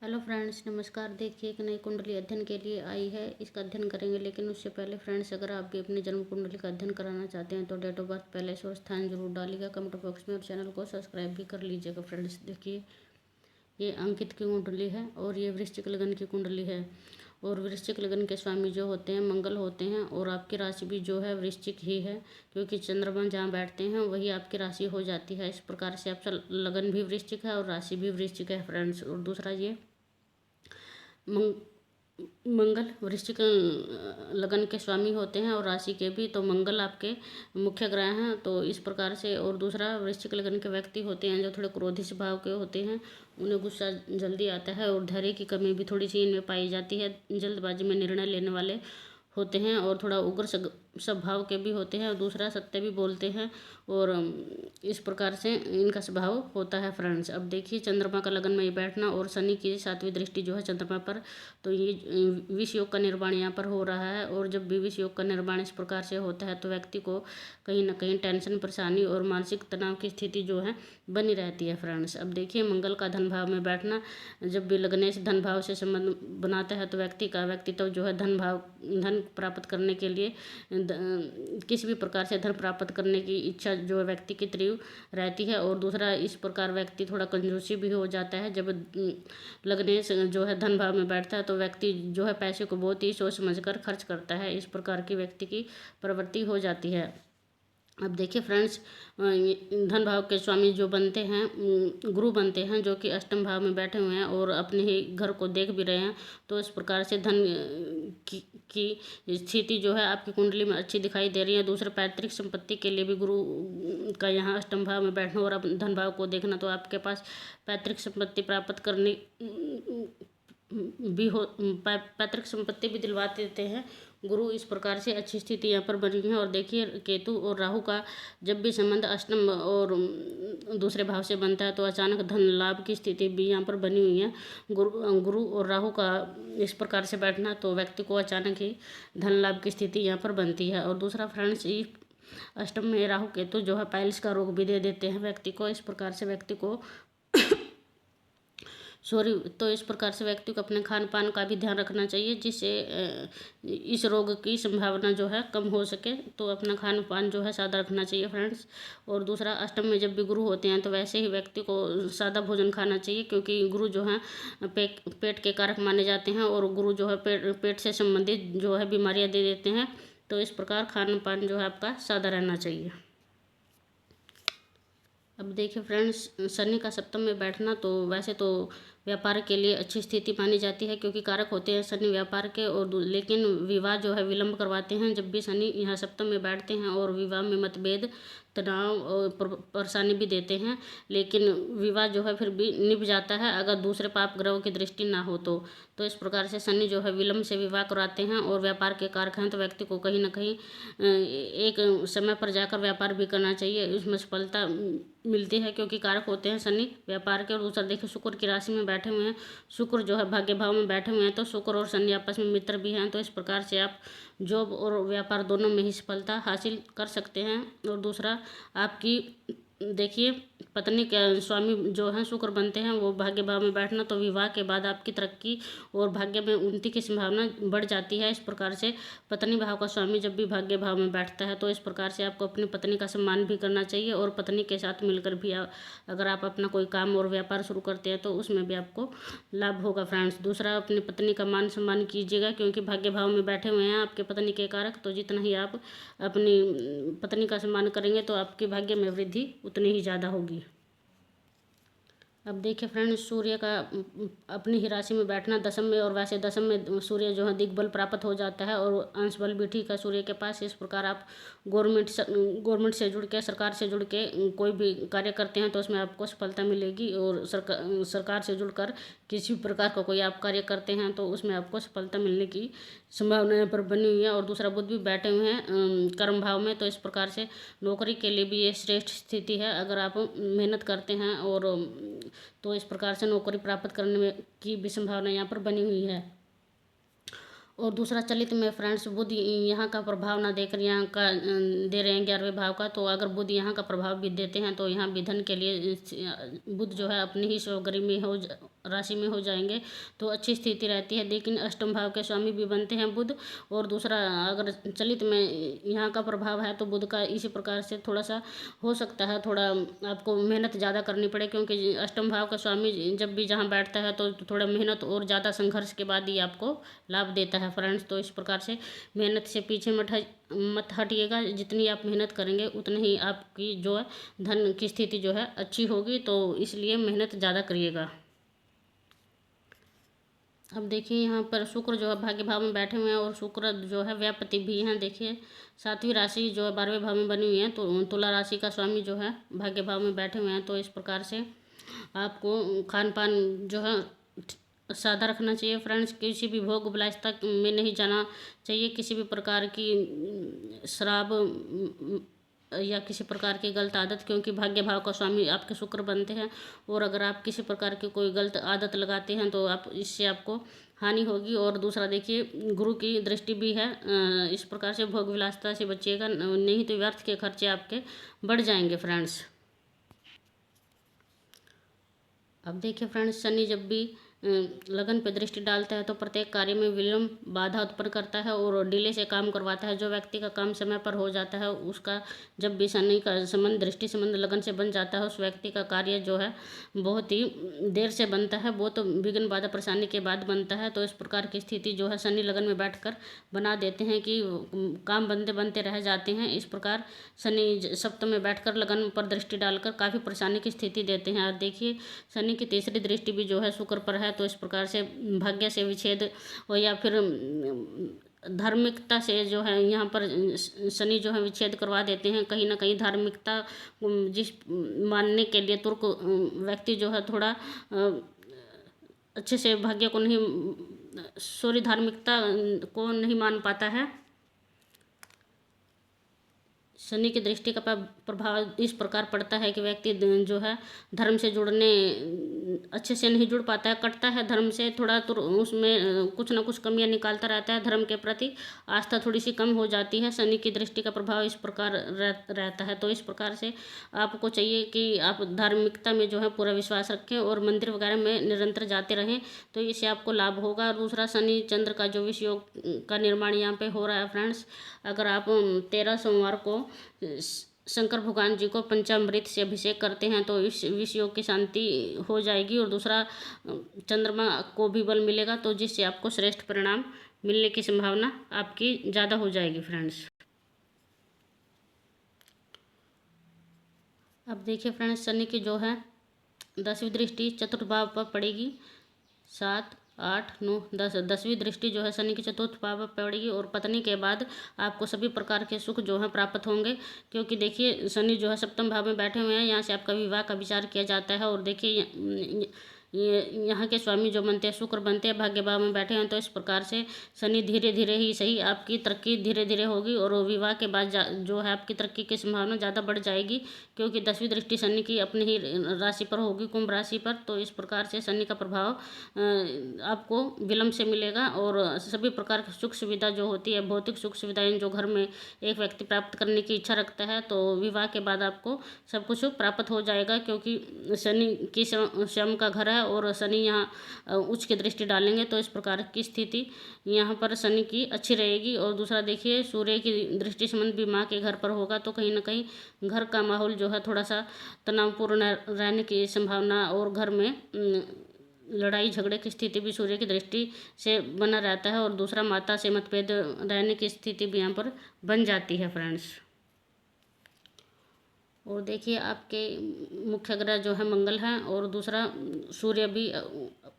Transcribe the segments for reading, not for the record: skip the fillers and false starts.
Hello friends, नमस्कार। देखिए, एक नई कुंडली अध्ययन के लिए आई है। इसका अध्ययन करेंगे, लेकिन उससे पहले फ्रेंड्स, अगर आप भी अपनी जन्म कुंडली का अध्ययन कराना चाहते हैं तो डेट ऑफ बर्थ पहले से और स्थान जरूर डालिएगा कमेंट बॉक्स में, और चैनल को सब्सक्राइब भी कर लीजिएगा। फ्रेंड्स देखिए, ये अंकित की कुंडली है और ये वृश्चिक लगन की कुंडली है। और वृश्चिक लगन के स्वामी जो होते हैं मंगल होते हैं, और आपकी राशि भी जो है वृश्चिक ही है, क्योंकि चंद्रमा जहाँ बैठते हैं वही आपकी राशि हो जाती है। इस प्रकार से आपका लगन भी वृश्चिक है और राशि भी वृश्चिक है फ्रेंड्स। और दूसरा, ये मंगल वृश्चिक लगन के स्वामी होते हैं और राशि के भी, तो मंगल आपके मुख्य ग्रह हैं। तो इस प्रकार से, और दूसरा, वृश्चिक लगन के व्यक्ति होते हैं जो थोड़े क्रोधी स्वभाव के होते हैं, उन्हें गुस्सा जल्दी आता है और धैर्य की कमी भी थोड़ी सी इनमें पाई जाती है। जल्दबाजी में निर्णय लेने वाले होते हैं और थोड़ा उग्र स्वभाव के भी होते हैं, और दूसरा, सत्य भी बोलते हैं। और इस प्रकार से इनका स्वभाव होता है फ्रेंड्स। अब देखिए, चंद्रमा का लगन में बैठना और शनि की 7वीं दृष्टि जो है चंद्रमा पर, तो ये विष योग का निर्माण यहाँ पर हो रहा है। और जब भी विष योग का निर्माण इस प्रकार से होता है तो व्यक्ति को कहीं ना कहीं टेंशन, परेशानी और मानसिक तनाव की स्थिति जो है बनी रहती है फ्रेंड्स। अब देखिए, मंगल का धन भाव में बैठना जब भी लगने से धन भाव से संबंध बनाता है तो व्यक्ति का व्यक्तित्व जो है धन प्राप्त करने के लिए किसी भी प्रकार से धन प्राप्त करने की इच्छा जो है व्यक्ति की तीव्र रहती है। और दूसरा, इस प्रकार व्यक्ति थोड़ा कंजूसी भी हो जाता है। जब लगने से जो है धन भाव में बैठता है तो व्यक्ति जो है पैसे को बहुत ही सोच समझ कर खर्च करता है। इस प्रकार की व्यक्ति की प्रवृत्ति हो जाती है। अब देखिए फ्रेंड्स, धन भाव के स्वामी जो बनते हैं, गुरु बनते हैं, जो कि अष्टम भाव में बैठे हुए हैं और अपने ही घर को देख भी रहे हैं। तो इस प्रकार से धन की स्थिति जो है आपकी कुंडली में अच्छी दिखाई दे रही है। दूसरे, पैतृक संपत्ति के लिए भी गुरु का यहाँ अष्टम भाव में बैठना और अब धन भाव को देखना, तो आपके पास पैतृक संपत्ति प्राप्त करने भी हो, पैतृक संपत्ति भी दिलवा देते हैं गुरु। इस प्रकार से अच्छी स्थिति यहाँ पर बनी है। और देखिए, केतु और राहु का जब भी संबंध अष्टम और दूसरे भाव से बनता है तो अचानक धन लाभ की स्थिति भी यहाँ पर बनी हुई है। गुरु और राहु का इस प्रकार से बैठना तो व्यक्ति को अचानक ही धन लाभ की स्थिति यहाँ पर बनती है। और दूसरा फ्रेंड्स, अष्टम में राहु केतु जो है पाइल्स का रोग भी दे देते हैं व्यक्ति को। इस प्रकार से व्यक्ति को तो इस प्रकार से व्यक्ति को अपने खान पान का भी ध्यान रखना चाहिए, जिससे इस रोग की संभावना जो है कम हो सके। तो अपना खान पान जो है सादा रखना चाहिए फ्रेंड्स। और दूसरा, अष्टम में जब भी गुरु होते हैं तो वैसे ही व्यक्ति को सादा भोजन खाना चाहिए, क्योंकि गुरु जो है पेट के कारक माने जाते हैं और गुरु जो है पेट से संबंधित जो है बीमारियाँ दे देते हैं। तो इस प्रकार खान पान जो है आपका सादा रहना चाहिए। अब देखिए फ्रेंड्स, शनि का सप्तम में बैठना तो वैसे तो व्यापार के लिए अच्छी स्थिति मानी जाती है, क्योंकि कारक होते हैं शनि व्यापार के। और लेकिन विवाह जो है विलंब करवाते हैं जब भी शनि यहाँ सप्तम में बैठते हैं, और विवाह में मतभेद, तनाव और परेशानी भी देते हैं। लेकिन विवाह जो है फिर भी निभ जाता है अगर दूसरे पाप ग्रहों की दृष्टि ना हो तो इस प्रकार से शनि जो है विलंब से विवाह कराते हैं। और व्यापार के कारक हैं तो व्यक्ति को कहीं ना कहीं एक समय पर जाकर व्यापार भी करना चाहिए, उसमें सफलता मिलती है, क्योंकि कारक होते हैं शनि व्यापार के। और दूसरा, देखिए, शुक्र की राशि में बैठे हुए हैं, शुक्र जो है भाग्य भाव में बैठे हुए हैं, तो शुक्र और शनि आपस में मित्र भी हैं। तो इस प्रकार से आप जॉब और व्यापार दोनों में ही सफलता हासिल कर सकते हैं। और दूसरा, आपकी देखिए, पत्नी के स्वामी जो हैं शुक्र बनते हैं, वो भाग्य भाव में बैठना तो विवाह के बाद आपकी तरक्की और भाग्य में उन्नति की संभावना बढ़ जाती है। इस प्रकार से पत्नी भाव का स्वामी जब भी भाग्य भाव में बैठता है तो इस प्रकार से आपको अपनी पत्नी का सम्मान भी करना चाहिए। और पत्नी के साथ मिलकर भी अगर आप अपना कोई काम और व्यापार शुरू करते हैं तो उसमें भी आपको लाभ होगा फ्रेंड्स। दूसरा, अपनी पत्नी का मान सम्मान कीजिएगा, क्योंकि भाग्य भाव में बैठे हुए हैं आपके पत्नी के कारक। तो जितना ही आप अपनी पत्नी का सम्मान करेंगे तो आपके भाग्य में वृद्धि उतनी ही ज़्यादा होगी। अब देखिए फ्रेंड्स, सूर्य का अपनी ही राशि में बैठना दशम में, और वैसे दशम में सूर्य जो है दिग्बल प्राप्त हो जाता है और अंश बल भी ठीक है सूर्य के पास। इस प्रकार आप गवर्नमेंट से जुड़ के, सरकार से जुड़ के कोई भी कार्य करते हैं तो उसमें आपको सफलता मिलेगी। और सरकार से जुड़कर किसी प्रकार का कोई आप कार्य करते हैं तो उसमें आपको सफलता मिलने की संभावना यहाँ पर बनी हुई है। और दूसरा, बुध भी बैठे हुए हैं कर्म भाव में, तो इस प्रकार से नौकरी के लिए भी ये श्रेष्ठ स्थिति है अगर आप मेहनत करते हैं। और तो इस प्रकार से नौकरी प्राप्त करने में की भी संभावना यहाँ पर बनी हुई है। और दूसरा चलित में फ्रेंड्स बुध यहाँ का प्रभाव ना देकर यहाँ का दे रहे हैं 11वें भाव का। तो अगर बुध यहाँ का प्रभाव भी देते हैं तो यहाँ विधन के लिए बुध जो है अपनी ही स्वगृह में राशि में हो जाएंगे, तो अच्छी स्थिति रहती है। लेकिन अष्टम भाव के स्वामी भी बनते हैं बुध। और दूसरा अगर चलित में यहाँ का प्रभाव है तो बुध का इसी प्रकार से थोड़ा सा हो सकता है, थोड़ा आपको मेहनत ज़्यादा करनी पड़े, क्योंकि अष्टम भाव का स्वामी जब भी जहाँ बैठता है तो थोड़ा मेहनत और ज़्यादा संघर्ष के बाद ही आपको लाभ देता है फ्रेंड्स। तो इस प्रकार से मेहनत से पीछे मत हटिएगा, जितनी आप मेहनत करेंगे उतनी ही आपकी जो है धन की स्थिति जो है अच्छी होगी, तो इसलिए मेहनत ज़्यादा करिएगा। अब देखिए यहाँ पर शुक्र जो है भाग्य भाव में बैठे हुए हैं और शुक्र जो है व्यापति भी हैं। देखिए 7वीं राशि जो है 12वें भाव में बनी हुई है, तो तुला राशि का स्वामी जो है भाग्य भाव में बैठे हुए हैं। तो इस प्रकार से आपको खान पान जो है सादा रखना चाहिए फ्रेंड्स। किसी भी भोग विलासिता में नहीं जाना चाहिए, किसी भी प्रकार की शराब या किसी प्रकार की गलत आदत, क्योंकि भाग्य भाव का स्वामी आपके शुक्र बनते हैं। और अगर आप किसी प्रकार की कोई गलत आदत लगाते हैं तो आप इससे आपको हानि होगी। और दूसरा देखिए गुरु की दृष्टि भी है, इस प्रकार से भोग विलासिता से बचिएगा, नहीं तो व्यर्थ के खर्चे आपके बढ़ जाएंगे फ्रेंड्स। अब देखिए फ्रेंड्स, शनि जब भी लगन पर दृष्टि डालता है तो प्रत्येक कार्य में विलंब बाधा उत्पन्न करता है और डिले से काम करवाता है। जो व्यक्ति का काम समय पर हो जाता है उसका जब भी शनि का संबंध दृष्टि संबंध लगन से बन जाता है, उस व्यक्ति का कार्य जो है बहुत ही देर से बनता है, बहुत विघ्न बाधा परेशानी के बाद बनता है। तो इस प्रकार की स्थिति जो है शनि लगन में बैठकर बना देते हैं कि काम बनते बनते रह जाते हैं। इस प्रकार शनि सप्तम में बैठकर लगन पर दृष्टि डालकर काफ़ी परेशानी की स्थिति देते हैं। और देखिए शनि की तीसरी दृष्टि भी जो है शुक्र पर है, तो इस प्रकार से भाग्य से विच्छेद हो या फिर धार्मिकता से जो है यहाँ पर शनि जो है विच्छेद करवा देते हैं। कहीं ना कहीं धार्मिकता जिस मानने के लिए तुर्क व्यक्ति जो है थोड़ा अच्छे से भाग्य को नहीं धार्मिकता को नहीं मान पाता है। शनि की दृष्टि का प्रभाव इस प्रकार पड़ता है कि व्यक्ति जो है धर्म से जुड़ने अच्छे से नहीं जुड़ पाता है, कटता है धर्म से थोड़ा, तो उसमें कुछ ना कुछ कमियां निकालता रहता है, धर्म के प्रति आस्था थोड़ी सी कम हो जाती है। शनि की दृष्टि का प्रभाव इस प्रकार रहता है। तो इस प्रकार से आपको चाहिए कि आप धार्मिकता में जो है पूरा विश्वास रखें और मंदिर वगैरह में निरंतर जाते रहें, तो इससे आपको लाभ होगा। दूसरा शनि चंद्र का जो विष योग का निर्माण यहाँ पे हो रहा है फ्रेंड्स, अगर आप 13 सोमवार को शंकर भगवान जी को पंचामृत से अभिषेक करते हैं तो इस विष योग की शांति हो जाएगी। और दूसरा चंद्रमा को भी बल मिलेगा, तो जिससे आपको श्रेष्ठ परिणाम मिलने की संभावना आपकी ज़्यादा हो जाएगी फ्रेंड्स। अब देखिए फ्रेंड्स, शनि की जो है 10वीं दृष्टि चतुर्थ भाव पर पड़ेगी, 7, 8, 9, 10, 10वीं दृष्टि जो है शनि की चतुर्थ भाव पर पड़ेगी। और पत्नी के बाद आपको सभी प्रकार के सुख जो है प्राप्त होंगे, क्योंकि देखिए शनि जो है सप्तम भाव में बैठे हुए हैं, यहाँ से आपका विवाह का विचार किया जाता है। और देखिए यहाँ के स्वामी जो बनते हैं शुक्र बनते हैं, भाग्य भाव में बैठे हैं, तो इस प्रकार से शनि धीरे धीरे ही सही आपकी तरक्की धीरे धीरे होगी और विवाह के बाद जो है आपकी तरक्की की संभावना ज़्यादा बढ़ जाएगी, क्योंकि 10वीं दृष्टि शनि की अपनी ही राशि पर होगी, कुंभ राशि पर। तो इस प्रकार से शनि का प्रभाव आपको विलंब से मिलेगा और सभी प्रकार की सुख सुविधा जो होती है, भौतिक सुख सुविधाएं जो घर में एक व्यक्ति प्राप्त करने की इच्छा रखता है, तो विवाह के बाद आपको सब कुछ प्राप्त हो जाएगा, क्योंकि शनि की स्वयं का घर है और शनि यहाँ उच्च की दृष्टि डालेंगे, तो इस प्रकार की स्थिति यहाँ पर शनि की अच्छी रहेगी। और दूसरा देखिए सूर्य की दृष्टि संबंध भी माँ के घर पर होगा, तो कहीं ना कहीं घर का माहौल जो है थोड़ा सा तनावपूर्ण रहने की संभावना और घर में लड़ाई झगड़े की स्थिति भी सूर्य की दृष्टि से बना रहता है। और दूसरा माता से मतभेद रहने की स्थिति भी यहाँ पर बन जाती है फ्रेंड्स। और देखिए आपके मुख्य ग्रह जो है मंगल हैं और दूसरा सूर्य भी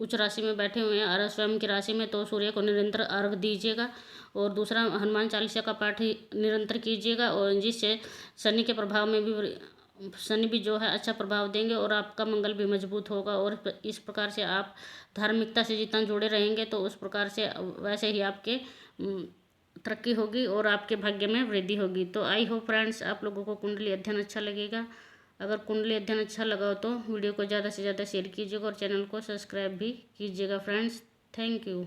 उच्च राशि में बैठे हुए हैं और स्वयं की राशि में, तो सूर्य को निरंतर अर्घ दीजिएगा। और दूसरा हनुमान चालीसा का पाठ निरंतर कीजिएगा, और जिससे शनि के प्रभाव में भी शनि भी जो है अच्छा प्रभाव देंगे और आपका मंगल भी मजबूत होगा। और इस प्रकार से आप धार्मिकता से जितना जुड़े रहेंगे तो उस प्रकार से वैसे ही आपके तरक्की होगी और आपके भाग्य में वृद्धि होगी। तो आई होप फ्रेंड्स आप लोगों को कुंडली अध्ययन अच्छा लगेगा। अगर कुंडली अध्ययन अच्छा लगा हो तो वीडियो को ज़्यादा से ज़्यादा शेयर कीजिएगा और चैनल को सब्सक्राइब भी कीजिएगा फ्रेंड्स। Thank you.